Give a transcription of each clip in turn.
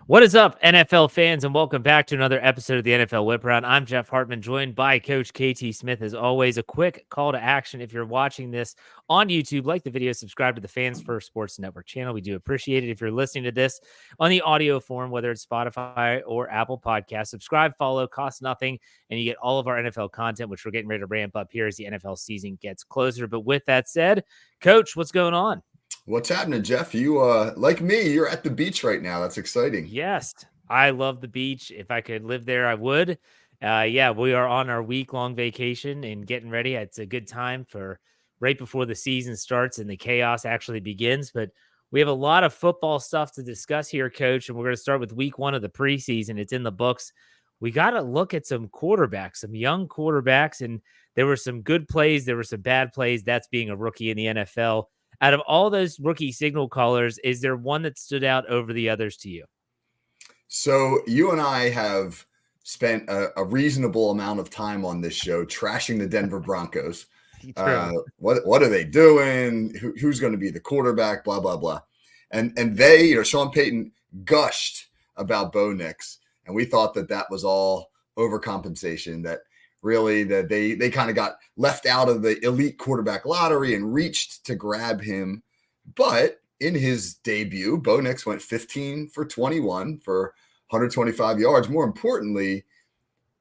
What is up, NFL fans, and welcome back to another episode of the NFL Whip Round. I'm Jeff Hartman, joined by Coach KT Smith. As always, a quick call to action. If you're watching this on YouTube, like the video, subscribe to the Fans First Sports Network channel. We do appreciate it. If you're listening to this on the audio form, whether it's Spotify or Apple Podcasts, subscribe, follow, costs nothing, and you get all of our NFL content, which we're getting ready to ramp up here as the NFL season gets closer. But with that said, Coach, what's going on? What's happening, Jeff? You, like me, you're at the beach right now. That's exciting. Yes, I love the beach. If I could live there, I would. Yeah, we are on our week-long vacation and getting ready. It's a good time for right before the season starts and the chaos actually begins. But we have a lot of football stuff to discuss here, Coach, and we're going to start with week one of the preseason. It's in the books. We got to look at some quarterbacks, some young quarterbacks, and there were some good plays. There were some bad plays. That's being a rookie in the NFL. Out of all those rookie signal callers, is there one that stood out over the others to you? So you and I have spent a reasonable amount of time on this show trashing the Denver Broncos. True. What are they doing? Who's going to be the quarterback? Blah blah blah. And they, Sean Payton gushed about Bo Nix, and we thought that was all overcompensation. That really that they kind of got left out of the elite quarterback lottery and reached to grab him, but in his debut, Bo Nix went 15 for 21 for 125 yards. More importantly,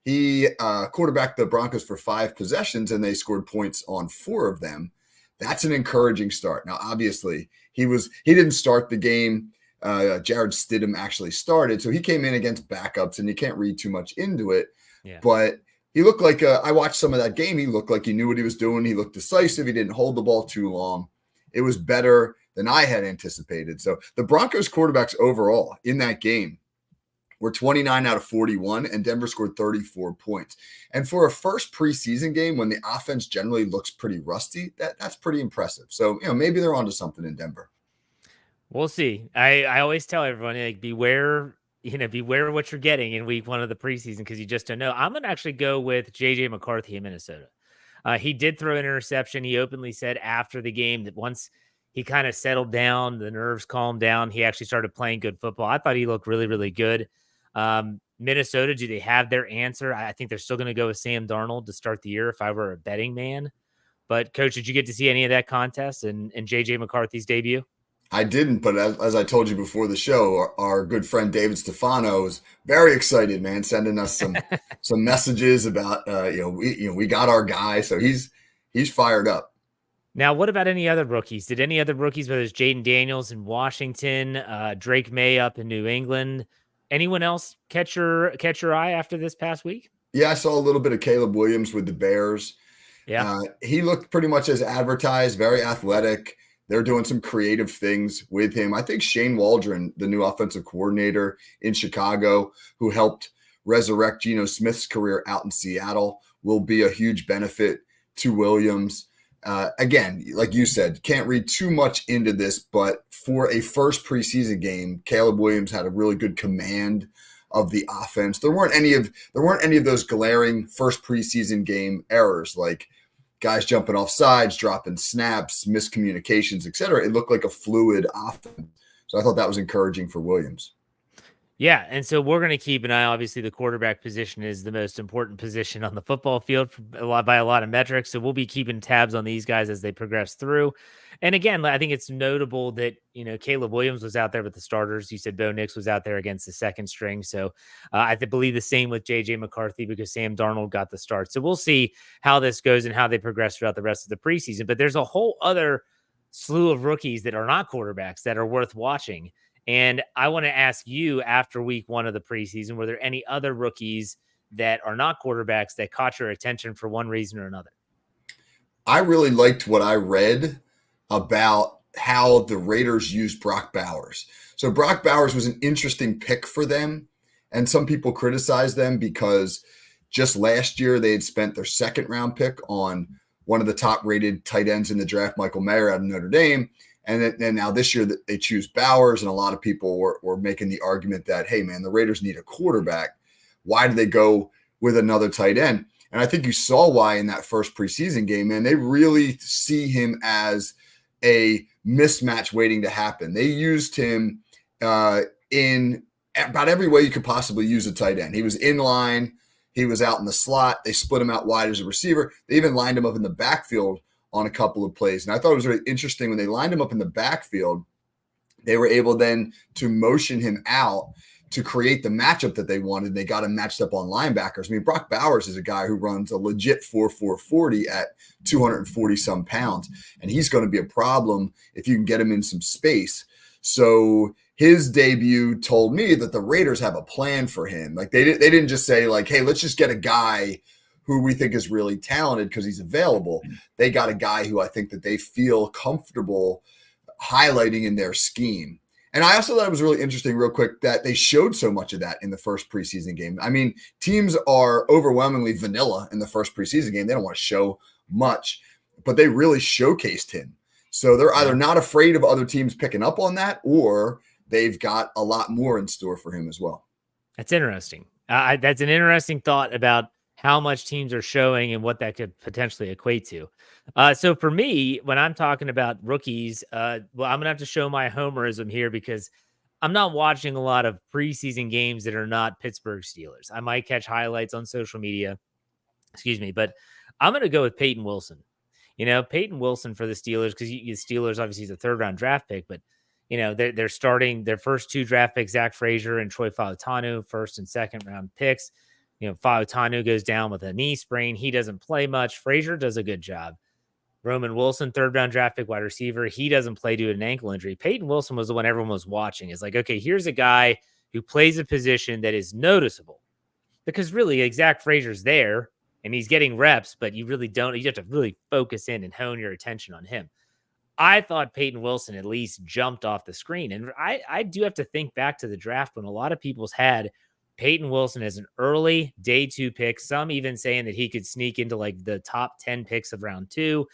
he quarterbacked the Broncos for 5 possessions, and they scored points on 4 of them. That's an encouraging start. Now, obviously, he didn't start the game. Jared Stidham actually started, so he came in against backups, and you can't read too much into it. Yeah. But he looked like I watched some of that game. He looked like he knew what he was doing. He looked decisive. He didn't hold the ball too long. It was better than I had anticipated. So the Broncos quarterbacks overall in that game were 29 out of 41, and Denver scored 34 points. And for a first preseason game, when the offense generally looks pretty rusty, that's pretty impressive. So, maybe they're onto something in Denver. We'll see. I always tell everyone, like, beware what you're getting in week one of the preseason because you just don't know. I'm going to actually go with J.J. McCarthy in Minnesota. He did throw an interception. He openly said after the game that once he kind of settled down, the nerves calmed down, he actually started playing good football. I thought he looked really, really good. Minnesota, do they have their answer? I think they're still going to go with Sam Darnold to start the year if I were a betting man. But, Coach, did you get to see any of that contest and J.J. McCarthy's debut? I didn't, but as I told you before the show, our good friend David Stefano is very excited, man, sending us some messages about we got our guy, so he's fired up. Now, what about any other rookies? Did any other rookies, whether it's Jaden Daniels in Washington, Drake May up in New England, anyone else catch your eye after this past week? Yeah, I saw a little bit of Caleb Williams with the Bears. Yeah. He looked pretty much as advertised, very athletic. They're doing some creative things with him. I think Shane Waldron, the new offensive coordinator in Chicago, who helped resurrect Geno Smith's career out in Seattle, will be a huge benefit to Williams. Again, like you said, can't read too much into this, but for a first preseason game, Caleb Williams had a really good command of the offense. There weren't any of those glaring first preseason game errors like guys jumping off sides, dropping snaps, miscommunications, etc. It looked like a fluid offense. So I thought that was encouraging for Williams. Yeah, and so we're going to keep an eye. Obviously, the quarterback position is the most important position on the football field by a lot of metrics. So we'll be keeping tabs on these guys as they progress through. And again, I think it's notable that Caleb Williams was out there with the starters. You said Bo Nix was out there against the second string. So I believe the same with J.J. McCarthy because Sam Darnold got the start. So we'll see how this goes and how they progress throughout the rest of the preseason. But there's a whole other slew of rookies that are not quarterbacks that are worth watching. And I want to ask you, after week one of the preseason, were there any other rookies that are not quarterbacks that caught your attention for one reason or another? I really liked what I read about how the Raiders used Brock Bowers. So Brock Bowers was an interesting pick for them, and some people criticized them because just last year they had spent their second round pick on one of the top rated tight ends in the draft, Michael Mayer out of Notre Dame. And then now this year they choose Bowers, and a lot of people were making the argument that, hey, man, the Raiders need a quarterback. Why do they go with another tight end? And I think you saw why in that first preseason game, man. They really see him as a mismatch waiting to happen. They used him in about every way you could possibly use a tight end. He was in line. He was out in the slot. They split him out wide as a receiver. They even lined him up in the backfield on a couple of plays. And I thought it was really interesting when they lined him up in the backfield, they were able then to motion him out to create the matchup that they wanted. They got him matched up on linebackers. I mean, Brock Bowers is a guy who runs a legit 4.40 at 240 some pounds, and he's going to be a problem if you can get him in some space. So his debut told me that the Raiders have a plan for him. Like they didn't just say like, hey, let's just get a guy who we think is really talented because he's available. They got a guy who I think that they feel comfortable highlighting in their scheme. And I also thought it was really interesting, real quick, that they showed so much of that in the first preseason game. I mean, teams are overwhelmingly vanilla in the first preseason game. They don't want to show much, but they really showcased him. So they're either not afraid of other teams picking up on that, or they've got a lot more in store for him as well. That's interesting. That's an interesting thought about how much teams are showing and what that could potentially equate to. So for me, when I'm talking about rookies, well, I'm gonna have to show my homerism here because I'm not watching a lot of preseason games that are not Pittsburgh Steelers. I might catch highlights on social media, excuse me, but I'm gonna go with Peyton Wilson. Peyton Wilson for the Steelers, because the Steelers obviously he's a third round draft pick, but they're starting their first two draft picks, Zach Frazier and Troy Fautanu, first and second round picks. Fautanu goes down with a knee sprain. He doesn't play much. Frazier does a good job. Roman Wilson, third round draft pick, wide receiver. He doesn't play due to an ankle injury. Peyton Wilson was the one everyone was watching. It's like, okay, here's a guy who plays a position that is noticeable because really, like, Zach Frazier's there and he's getting reps, but you really don't. You have to really focus in and hone your attention on him. I thought Peyton Wilson at least jumped off the screen. And I do have to think back to the draft when a lot of people's had Peyton Wilson as an early day 2 pick. Some even saying that he could sneak into like the top 10 picks of round 2.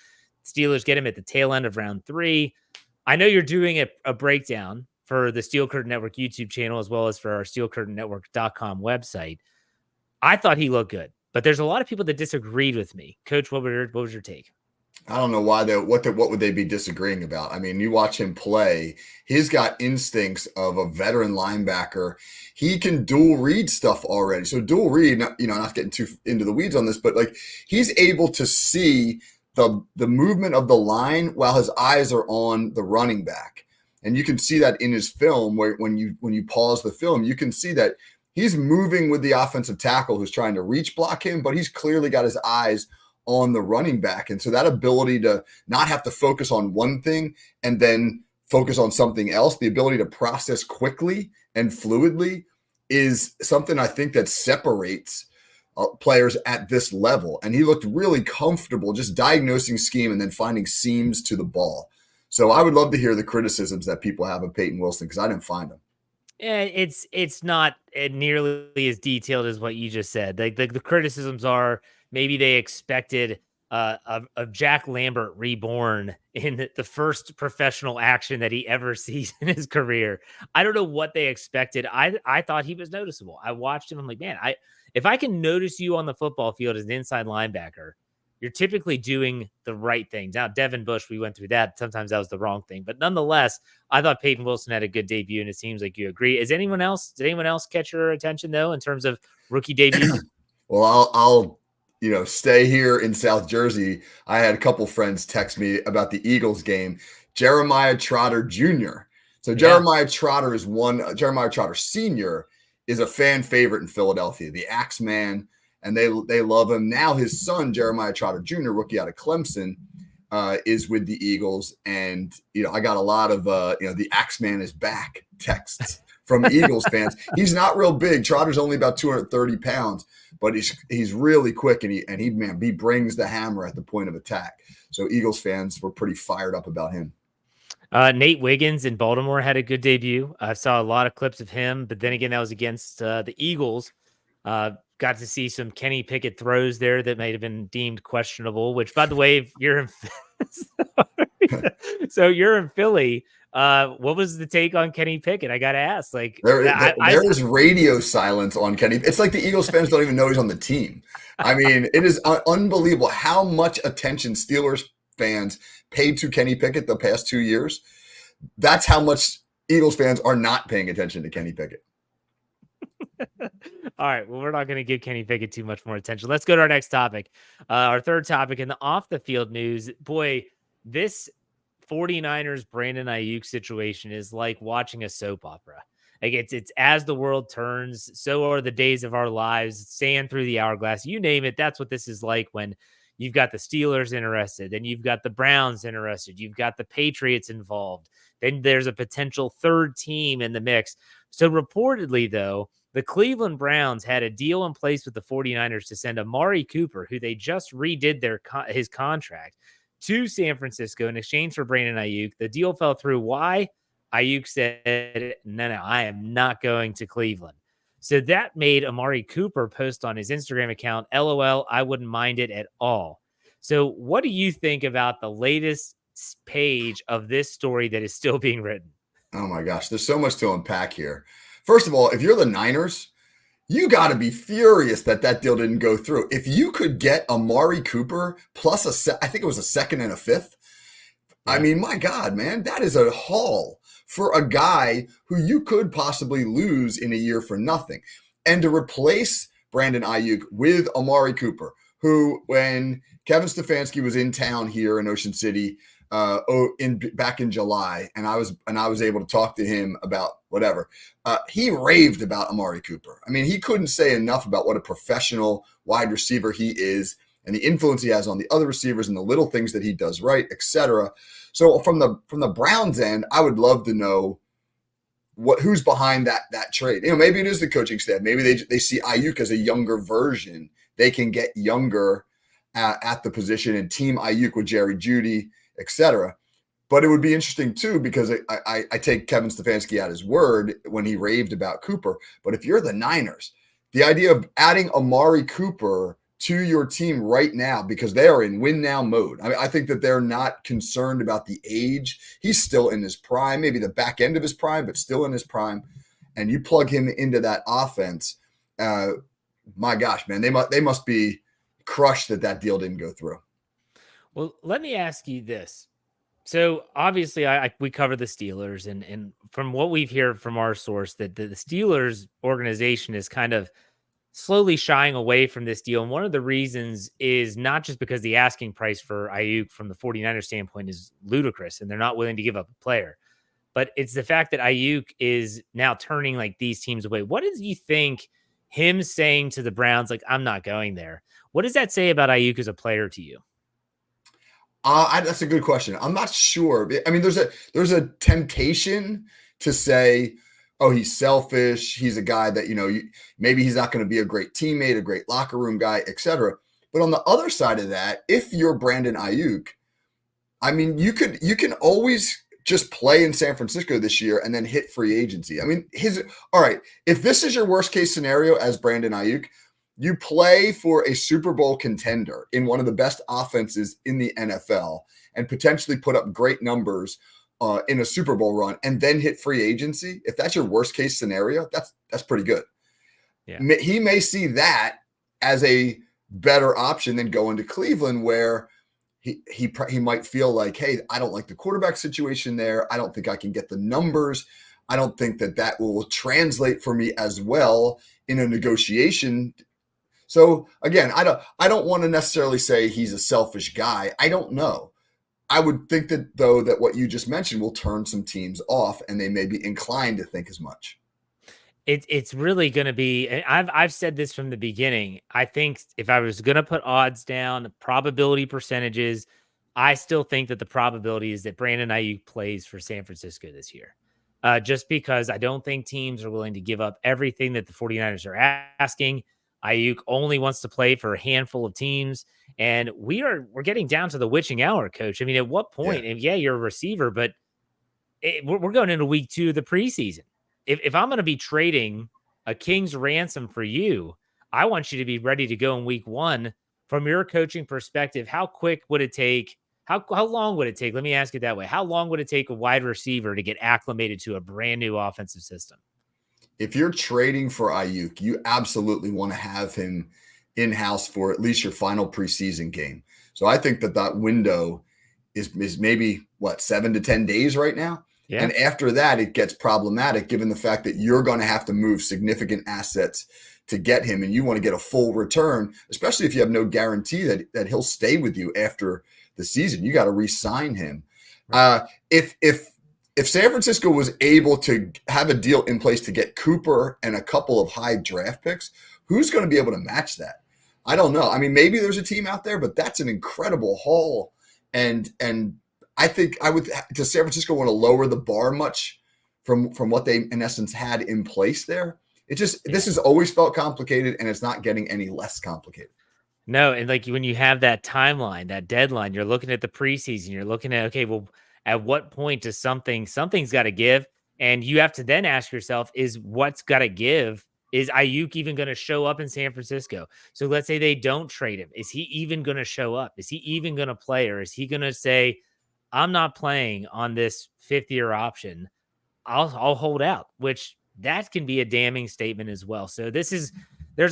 Steelers get him at the tail end of round 3. I know you're doing a breakdown for the Steel Curtain Network YouTube channel as well as for our steelcurtainnetwork.com website. I thought he looked good, but there's a lot of people that disagreed with me. Coach, what was your take? I don't know why what would they be disagreeing about? I mean, you watch him play, he's got instincts of a veteran linebacker. He can dual read stuff already. So dual read, not getting too into the weeds on this, but like he's able to see the movement of the line while his eyes are on the running back. And you can see that in his film where when you pause the film, you can see that he's moving with the offensive tackle who's trying to reach block him, but he's clearly got his eyes on the running back. And so that ability to not have to focus on one thing and then focus on something else, the ability to process quickly and fluidly is something I think that separates players at this level. And he looked really comfortable just diagnosing scheme and then finding seams to the ball. So I would love to hear the criticisms that people have of Peyton Wilson because I didn't find them. It's not nearly as detailed as what you just said. Like the criticisms are maybe they expected of Jack Lambert reborn in the first professional action that he ever sees in his career. I don't know what they expected. I thought he was noticeable. I watched him. I'm like, man, if I can notice you on the football field as an inside linebacker, you're typically doing the right thing. Now, Devin Bush, we went through that. Sometimes that was the wrong thing. But nonetheless, I thought Peyton Wilson had a good debut, and it seems like you agree. Did anyone else catch your attention, though, in terms of rookie debuts? Well, I'll stay here in South Jersey. I had a couple friends text me about the Eagles game. Jeremiah Trotter Jr. So Jeremiah Trotter Jeremiah Trotter Sr. is a fan favorite in Philadelphia, the Axeman, and they love him. Now his son, Jeremiah Trotter Jr., rookie out of Clemson, is with the Eagles. And, I got a lot of, the Axeman is back texts from Eagles fans. He's not real big. Trotter's only about 230 pounds, but he's really quick, and he brings the hammer at the point of attack. So Eagles fans were pretty fired up about him. Nate Wiggins in Baltimore had a good debut. I saw a lot of clips of him, but then again, that was against the Eagles. Got to see some Kenny Pickett throws there that might have been deemed questionable, which, by the way, if you're in so you're in Philly, what was the take on Kenny Pickett? I got to ask. Like, there is radio silence on Kenny. It's like the Eagles fans don't even know he's on the team. I mean, it is unbelievable how much attention Steelers fans paid to Kenny Pickett the past 2 years. That's how much Eagles fans are not paying attention to Kenny Pickett. All right. Well, we're not going to give Kenny Pickett too much more attention. Let's go to our next topic. Our third topic in the off the field news. Boy, this 49ers Brandon Ayuk situation is like watching a soap opera. Like it's as the world turns, so are the days of our lives, sand through the hourglass. You name it. That's what this is like when you've got the Steelers interested, then you've got the Browns interested, you've got the Patriots involved. Then there's a potential third team in the mix. So reportedly, though, the Cleveland Browns had a deal in place with the 49ers to send Amari Cooper, who they just redid his contract, to San Francisco in exchange for Brandon Ayuk. The deal fell through. Why? Ayuk said, no, I am not going to Cleveland. So that made Amari Cooper post on his Instagram account, LOL, I wouldn't mind it at all. So what do you think about the latest page of this story that is still being written? Oh my gosh, there's so much to unpack here. First of all, if you're the Niners, you got to be furious that that deal didn't go through. If you could get Amari Cooper plus I think it was a second and a fifth. I mean, my God, man, that is a haul for a guy who you could possibly lose in a year for nothing. And to replace Brandon Ayuk with Amari Cooper, who, when Kevin Stefanski was in town here in Ocean City back in July, and I was able to talk to him about whatever, he raved about Amari Cooper. I mean, he couldn't say enough about what a professional wide receiver he is, and the influence he has on the other receivers and the little things that he does right, etc. So from the Browns end, I would love to know who's behind that trade. Maybe it is the coaching staff. Maybe they see Ayuk as a younger version. They can get younger at the position and team Ayuk with Jerry Jeudy, etc. But it would be interesting too, because I take Kevin Stefanski at his word when he raved about Cooper. But if you're the Niners, the idea of adding Amari Cooper to your team right now, because they are in win now mode. I think that they're not concerned about the age. He's still in his prime, maybe the back end of his prime, but still in his prime. And you plug him into that offense, my gosh, man, they must be crushed that deal didn't go through. Well, let me ask you this. So obviously, we cover the Steelers, and from what we've heard from our source, that the Steelers organization is kind of slowly shying away from this deal. And one of the reasons is not just because the asking price for Ayuk from the 49ers standpoint is ludicrous and they're not willing to give up a player, but it's the fact that Ayuk is now turning like these teams away. What do you think him saying to the Browns, like, I'm not going there? What does that say about Ayuk as a player to you? That's a good question. I'm not sure. I mean, there's a temptation to say, oh, he's selfish. He's a guy that, maybe he's not going to be a great teammate, a great locker room guy, etc. But on the other side of that, if you're Brandon Ayuk, I mean, you can always just play in San Francisco this year and then hit free agency. I mean, all right, if this is your worst case scenario as Brandon Ayuk, you play for a Super Bowl contender in one of the best offenses in the NFL and potentially put up great numbers in a Super Bowl run and then hit free agency. If that's your worst case scenario, that's pretty good. Yeah. He may see that as a better option than going to Cleveland, where he might feel like, hey, I don't like the quarterback situation there. I don't think I can get the numbers. I don't think that will translate for me as well in a negotiation. So again, I don't want to necessarily say he's a selfish guy. I don't know. I would think that, though, that what you just mentioned will turn some teams off, and they may be inclined to think as much. It's really going to be. I've said this from the beginning. I think if I was going to put odds down, probability percentages, I still think that the probability is that Brandon Ayuk plays for San Francisco this year. Just because I don't think teams are willing to give up everything that the 49ers are asking. Ayuk only wants to play for a handful of teams. And we're getting down to the witching hour, coach. I mean, at what point? And you're a receiver, but we're going into week 2 of the preseason. If I'm going to be trading a king's ransom for you, I want you to be ready to go in week 1. From your coaching perspective, how quick would it take? How long would it take? Let me ask it that way. How long would it take a wide receiver to get acclimated to a brand new offensive system? If you're trading for Ayuk, you absolutely want to have him in-house for at least your final preseason game. So I think that window is maybe 7 to 10 days right now. Yeah. And after that, it gets problematic given the fact that you're going to have to move significant assets to get him, and you want to get a full return, especially if you have no guarantee that he'll stay with you after the season. You got to re-sign him. Right. If San Francisco was able to have a deal in place to get Cooper and a couple of high draft picks, who's going to be able to match that? I don't know. I mean, maybe there's a team out there, but that's an incredible haul. And I think does San Francisco want to lower the bar much from what they in essence had in place there? This has always felt complicated, and it's not getting any less complicated. No, and like when you have that timeline, that deadline, you're looking at the preseason, you're looking at, okay, well, at what point does something's got to give? And you have to then ask yourself, is what's got to give? Is Ayuk even going to show up in San Francisco? So let's say they don't trade him. Is he even going to show up? Is he even going to play? Or is he going to say, I'm not playing on this 5th-year option? I'll hold out, which that can be a damning statement as well. So there's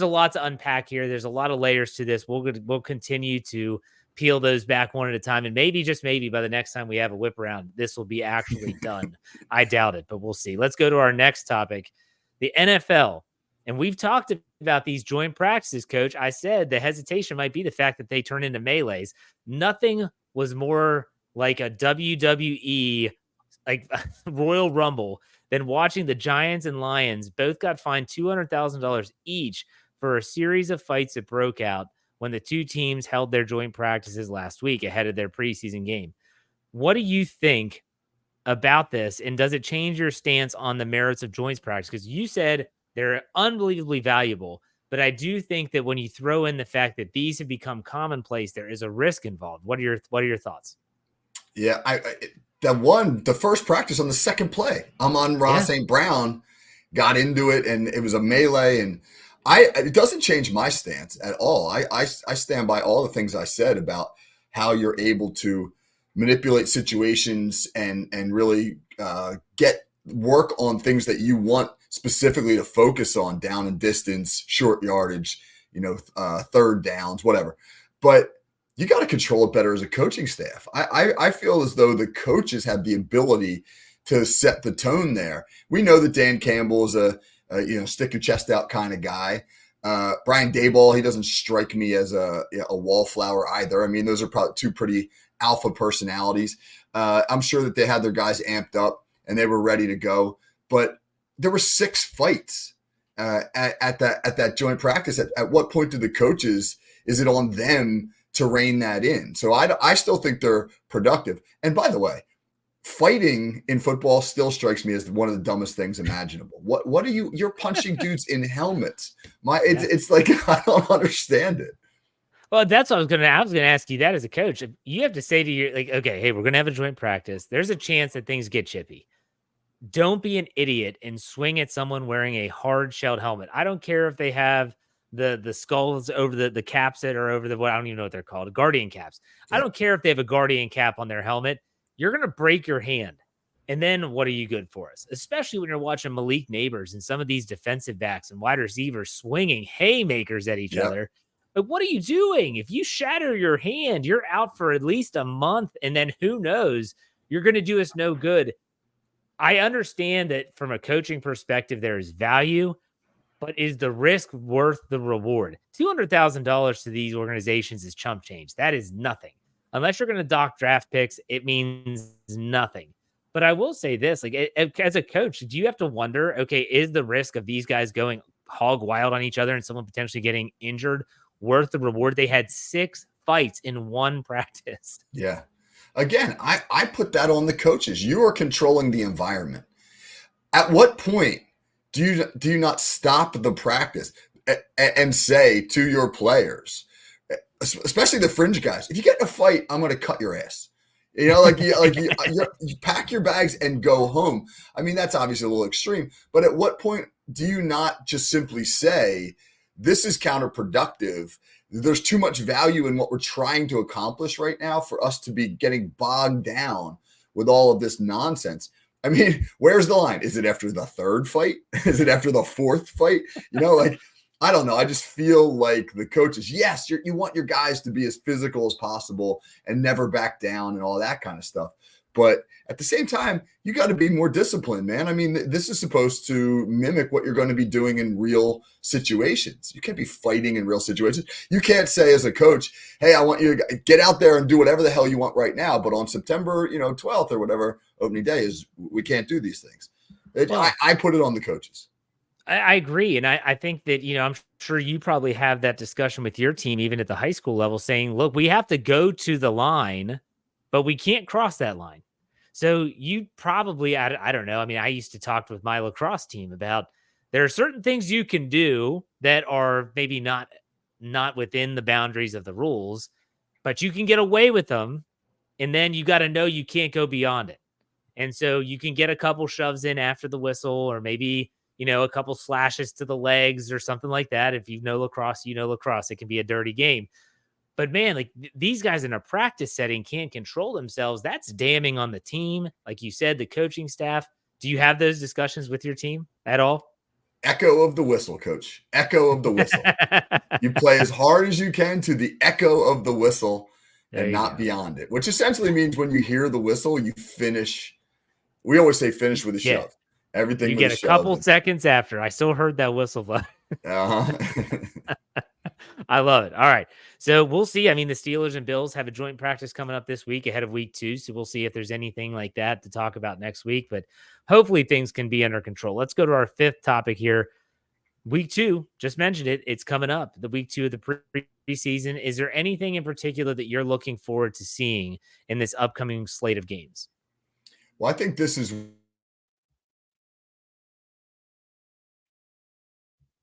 a lot to unpack here. There's a lot of layers to this. We'll continue to peel those back one at a time, and maybe just maybe by the next time we have a whip around, this will be actually done. I doubt it, but we'll see. Let's go to our next topic, the NFL. And we've talked about these joint practices, Coach. I said the hesitation might be the fact that they turn into melees. Nothing was more like a WWE like Royal Rumble than watching the Giants and Lions both got fined $200,000 each for a series of fights that broke out when the two teams held their joint practices last week ahead of their preseason game. What do you think about this? And does it change your stance on the merits of joints practice? Because you said they're unbelievably valuable, but I do think that when you throw in the fact that these have become commonplace, there is a risk involved. What are your thoughts? Yeah, the first practice on the second play, Amon-Ra St. Brown got into it, and it was a melee, and it doesn't change my stance at all. I stand by all the things I said about how you're able to manipulate situations and really get work on things that you want specifically to focus on, down and distance, short yardage, third downs, whatever. But you got to control it better as a coaching staff. I feel as though the coaches have the ability to set the tone there. We know that Dan Campbell is a stick your chest out kind of guy. Brian Daboll, he doesn't strike me as a wallflower either. I mean, those are probably two pretty alpha personalities. I'm sure that they had their guys amped up and they were ready to go. But there were 6 fights at that joint practice. At what point do the coaches, is it on them to rein that in? So I still think they're productive. And by the way, fighting in football still strikes me as one of the dumbest things imaginable. What are you're punching dudes in helmets? It's like, I don't understand it. Well, that's what I was going to ask you that as a coach. You have to say to your, like, okay, hey, we're going to have a joint practice. There's a chance that things get chippy. Don't be an idiot and swing at someone wearing a hard shelled helmet. I don't care if they have the skulls over the caps that are over I don't even know what they're called, guardian caps. Yeah. I don't care if they have a guardian cap on their helmet. You're going to break your hand. And then what are you good for us? Especially when you're watching Malik Neighbors and some of these defensive backs and wide receivers swinging haymakers at each other. Like, what are you doing? If you shatter your hand, you're out for at least a month. And then who knows? You're going to do us no good. I understand that from a coaching perspective, there is value, but is the risk worth the reward? $200,000 to these organizations is chump change. That is nothing. Unless you're going to dock draft picks, it means nothing. But I will say this, like, as a coach, do you have to wonder, okay, is the risk of these guys going hog wild on each other and someone potentially getting injured worth the reward? They had 6 fights in one practice. Yeah. Again, I put that on the coaches. You are controlling the environment. At what point do you not stop the practice and say to your players, especially the fringe guys, if you get in a fight, I'm going to cut your ass. You pack your bags and go home. I mean, that's obviously a little extreme, but at what point do you not just simply say, this is counterproductive? There's too much value in what we're trying to accomplish right now for us to be getting bogged down with all of this nonsense. I mean, where's the line? Is it after the 3rd fight? Is it after the 4th fight? I don't know. I just feel like the coaches, yes, you want your guys to be as physical as possible and never back down and all that kind of stuff. But at the same time, you got to be more disciplined, man. I mean, this is supposed to mimic what you're going to be doing in real situations. You can't be fighting in real situations. You can't say as a coach, hey, I want you to get out there and do whatever the hell you want right now. But on September, 12th or whatever opening day is, we can't do these things. Well, I put it on the coaches. I agree. And I think that, I'm sure you probably have that discussion with your team, even at the high school level, saying, look, we have to go to the line, but we can't cross that line. So you probably, I don't know. I mean, I used to talk with my lacrosse team about there are certain things you can do that are maybe not within the boundaries of the rules, but you can get away with them. And then you got to know you can't go beyond it. And so you can get a couple shoves in after the whistle, or maybe, a couple slashes to the legs or something like that. If you know lacrosse, it can be a dirty game. But man, like these guys in a practice setting can't control themselves. That's damning on the team. Like you said, the coaching staff. Do you have those discussions with your team at all? Echo of the whistle, coach. Echo of the whistle. You play as hard as you can to the echo of the whistle and not beyond it, which essentially means when you hear the whistle, you finish. We always say finish with a Yeah. shove. Everything You with get a a shove. couple seconds after. I still heard that whistle. I love it. All right. So we'll see. I mean, the Steelers and Bills have a joint practice coming up this week ahead of week 2. So we'll see if there's anything like that to talk about next week. But hopefully things can be under control. Let's go to our 5th topic here. Week 2, just mentioned it. It's coming up, the week 2 of the preseason. Is there anything in particular that you're looking forward to seeing in this upcoming slate of games? Well, I think this is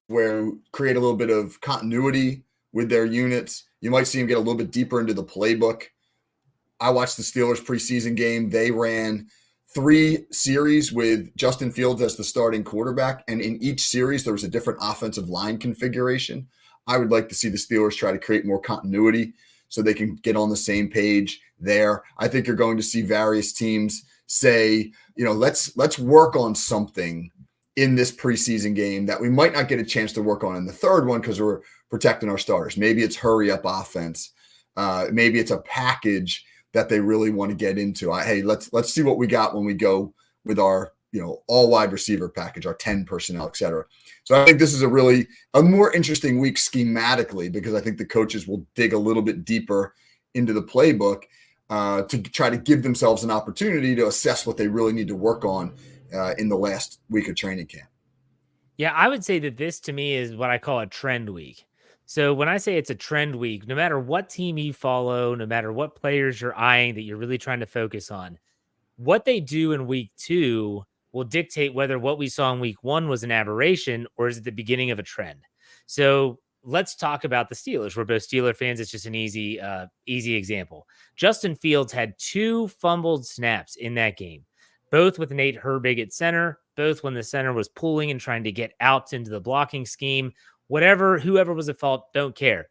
where create a little bit of continuity with their units. You might see them get a little bit deeper into the playbook. I watched the Steelers preseason game. They ran 3 series with Justin Fields as the starting quarterback, and in each series there was a different offensive line configuration. I would like to see the Steelers try to create more continuity so they can get on the same page there. I think you're going to see various teams say, let's work on something in this preseason game that we might not get a chance to work on in the third one because we're protecting our starters. Maybe it's hurry up offense. Maybe it's a package that they really want to get into. Hey, let's see what we got when we go with our, all wide receiver package, our 10 personnel, et cetera. So I think this is a more interesting week schematically, because I think the coaches will dig a little bit deeper into the playbook to try to give themselves an opportunity to assess what they really need to work on in the last week of training camp. Yeah, I would say that this to me is what I call a trend week. So when I say it's a trend week, no matter what team you follow, no matter what players you're eyeing that you're really trying to focus on, what they do in week 2 will dictate whether what we saw in week 1 was an aberration or is it the beginning of a trend. So let's talk about the Steelers. We're both Steeler fans. It's just an easy example. Justin Fields had 2 fumbled snaps in that game, both with Nate Herbig at center, both when the center was pulling and trying to get out into the blocking scheme. Whoever was at fault, don't care.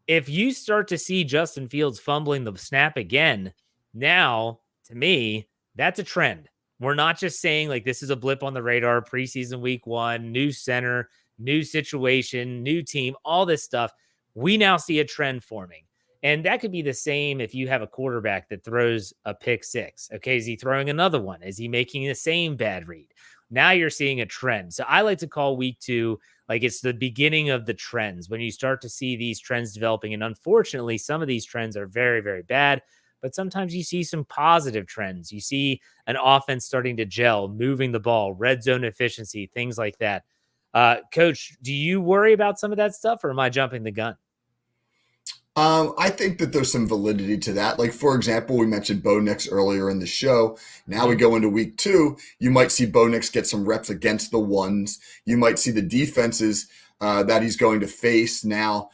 If you start to see Justin Fields fumbling the snap again, now, to me, that's a trend. We're not just saying like this is a blip on the radar, preseason week 1, new center, new situation, new team, all this stuff. We now see a trend forming. And that could be the same if you have a quarterback that throws a pick 6. Okay, is he throwing another one? Is he making the same bad read? Now you're seeing a trend. So I like to call week 2 like it's the beginning of the trends when you start to see these trends developing. And unfortunately, some of these trends are very, very bad, but sometimes you see some positive trends. You see an offense starting to gel, moving the ball, red zone efficiency, things like that. Coach, do you worry about some of that stuff, or am I jumping the gun? I think that there's some validity to that. Like, for example, we mentioned Bo Nix earlier in the show. Now we go into week 2. You might see Bo Nix get some reps against the ones. You might see the defenses that he's going to face now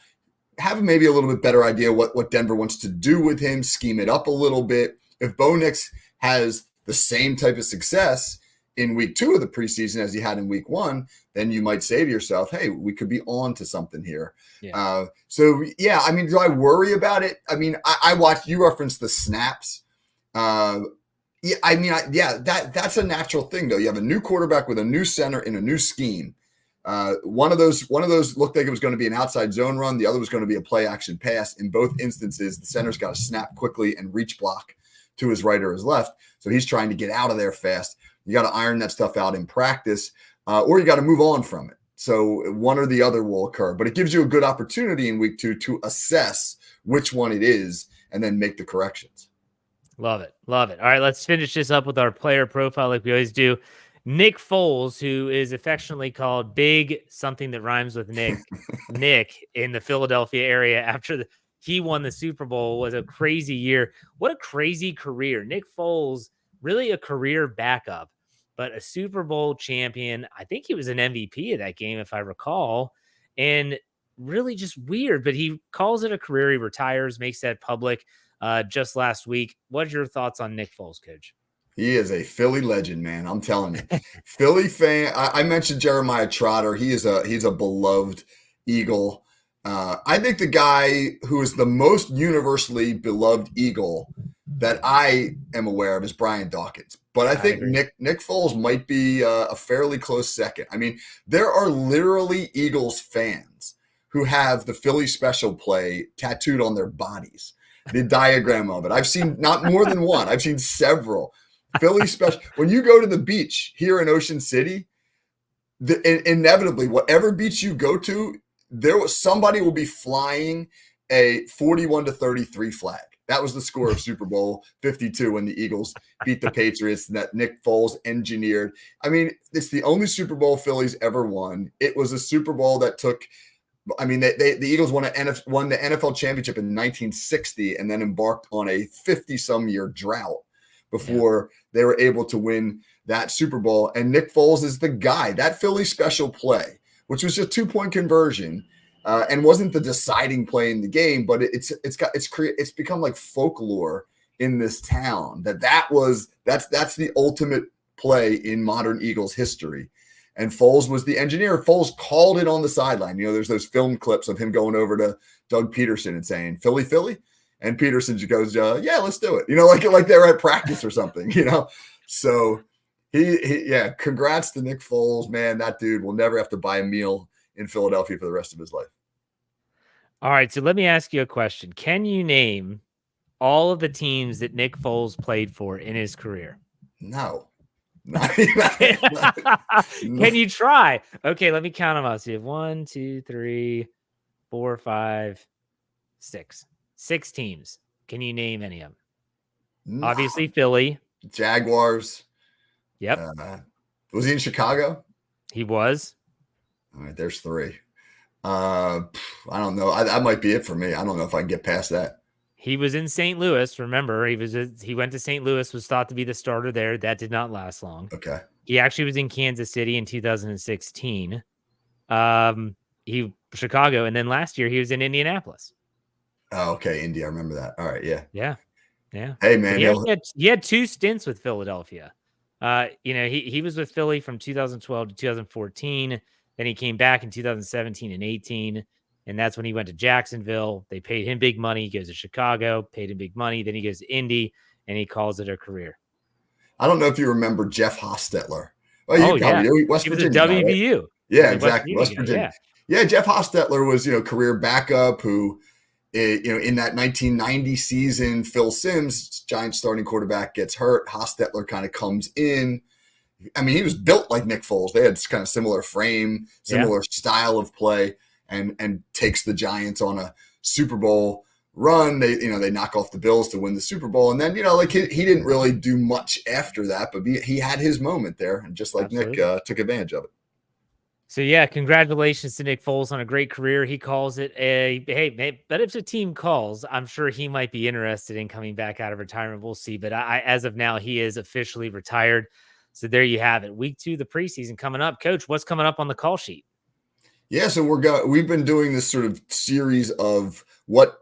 have maybe a little bit better idea what Denver wants to do with him, scheme it up a little bit. If Bo Nix has the same type of success in week 2 of the preseason as he had in week 1, then you might say to yourself, hey, we could be on to something here. Yeah. I mean, do I worry about it? I mean, I watched, you referenced the snaps. That's a natural thing, though. You have a new quarterback with a new center in a new scheme. One of those looked like it was going to be an outside zone run. The other was going to be a play action pass. In both instances, the center's got to snap quickly and reach block to his right or his left. So he's trying to get out of there fast. You got to iron that stuff out in practice, or you got to move on from it. So one or the other will occur, but it gives you a good opportunity in week 2 to assess which one it is and then make the corrections. Love it. Love it. All right, let's finish this up with our player profile like we always do. Nick Foles, who is affectionately called Big something that rhymes with Nick in the Philadelphia area after he won the Super Bowl, was a crazy year. What a crazy career. Nick Foles, really a career backup, but a Super Bowl champion. I think he was an MVP of that game, if I recall. And really just weird, but he calls it a career. He retires, makes that public just last week. What's your thoughts on Nick Foles, Coach? He is a Philly legend, man. I'm telling you. Philly fan. I mentioned Jeremiah Trotter. He's a beloved Eagle. I think the guy who is the most universally beloved Eagle that I am aware of is Brian Dawkins. But I think Nick Foles might be a fairly close second. I mean, there are literally Eagles fans who have the Philly special play tattooed on their bodies, the diagram of it. I've seen not more than one. I've seen several. Philly special. When you go to the beach here in Ocean City, inevitably, whatever beach you go to, somebody will be flying a 41-33 flag. That was the score of Super Bowl 52 when the Eagles beat the Patriots that Nick Foles engineered. I mean, it's the only Super Bowl Phillies ever won. It was a Super Bowl that took. I mean, the Eagles won the NFL championship in 1960 and then embarked on a 50-some-year drought before they were able to win that Super Bowl. And Nick Foles is the guy. That Philly special play, which was just 2-point conversion and wasn't the deciding play in the game, but it's become like folklore in this town that's the ultimate play in modern Eagles history. And Foles was the engineer. Foles called it on the sideline. You know, there's those film clips of him going over to Doug Peterson and saying, Philly, Philly. And Peterson just goes, yeah, let's do it. You know, like they're at practice or something, you know? So congrats to Nick Foles, man. That dude will never have to buy a meal in Philadelphia for the rest of his life. All right. So let me ask you a question. Can you name all of the teams that Nick Foles played for in his career? No. Can you try? Okay, let me count them out. So you have 1, 2, 3, 4, 5, 6. 6 teams. Can you name any of them? No. Obviously, Philly. Jaguars. Yep. Was he in Chicago? He was. All right, there's 3. I don't know. That might be it for me. I don't know if I can get past that. He was in St. Louis. Remember, he went to St. Louis, was thought to be the starter there. That did not last long. Okay. He actually was in Kansas City in 2016. Chicago, and then last year he was in Indianapolis. Oh, okay. Indy. I remember that. All right. Yeah. Hey, man. He had 2 stints with Philadelphia. He was with Philly from 2012 to 2014. Then he came back in 2017 and 18. And that's when he went to Jacksonville. They paid him big money. He goes to Chicago, paid him big money. Then he goes to Indy, and he calls it a career. I don't know if you remember Jeff Hostetler. Well, West Virginia. WVU. Right? Yeah, exactly. West Virginia. Yeah, Jeff Hostetler was, career backup who, in that 1990 season, Phil Simms, Giants starting quarterback, gets hurt. Hostetler kind of comes in. I mean, he was built like Nick Foles. They had kind of similar frame, similar style of play, and takes the Giants on a Super Bowl run. They knock off the Bills to win the Super Bowl. And then, he didn't really do much after that, but he had his moment there. And just like Absolutely. Nick took advantage of it. So, congratulations to Nick Foles on a great career. He calls it but if the team calls, I'm sure he might be interested in coming back out of retirement. We'll see. But as of now, he is officially retired. So there you have it. Week 2, the preseason coming up. Coach, what's coming up on the call sheet? Yeah, so we've been doing this sort of series of what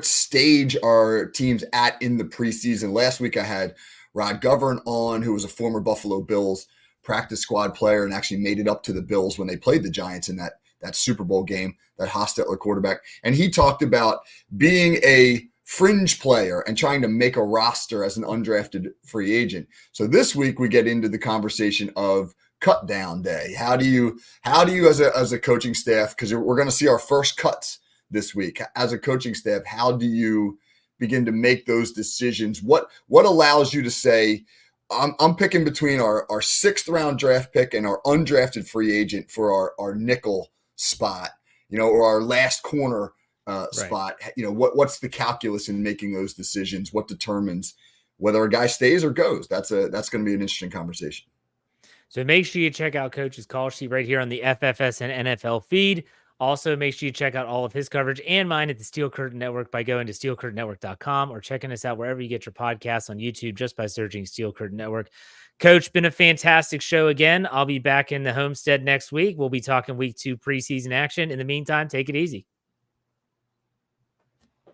stage are teams at in the preseason. Last week I had Rod Govern on, who was a former Buffalo Bills practice squad player and actually made it up to the Bills when they played the Giants in that Super Bowl game, that Hostetler quarterback. And he talked about being a fringe player and trying to make a roster as an undrafted free agent. So this week we get into the conversation of cut down day. How do you as a coaching staff, because we're going to see our first cuts this week, as a coaching staff, how do you begin to make those decisions? What allows you to say, I'm picking between our 6th-round draft pick and our undrafted free agent for our nickel spot, or our last corner Right. spot. What's the calculus in making those decisions? What determines whether a guy stays or goes? That's going to be an interesting conversation. So make sure you check out Coach's Call Sheet right here on the FFS and NFL feed. Also, make sure you check out all of his coverage and mine at the Steel Curtain Network by going to steelcurtainnetwork.com or checking us out wherever you get your podcasts on YouTube just by searching Steel Curtain Network. Coach, been a fantastic show again. I'll be back in the homestead next week. We'll be talking week 2 preseason action. In the meantime, take it easy.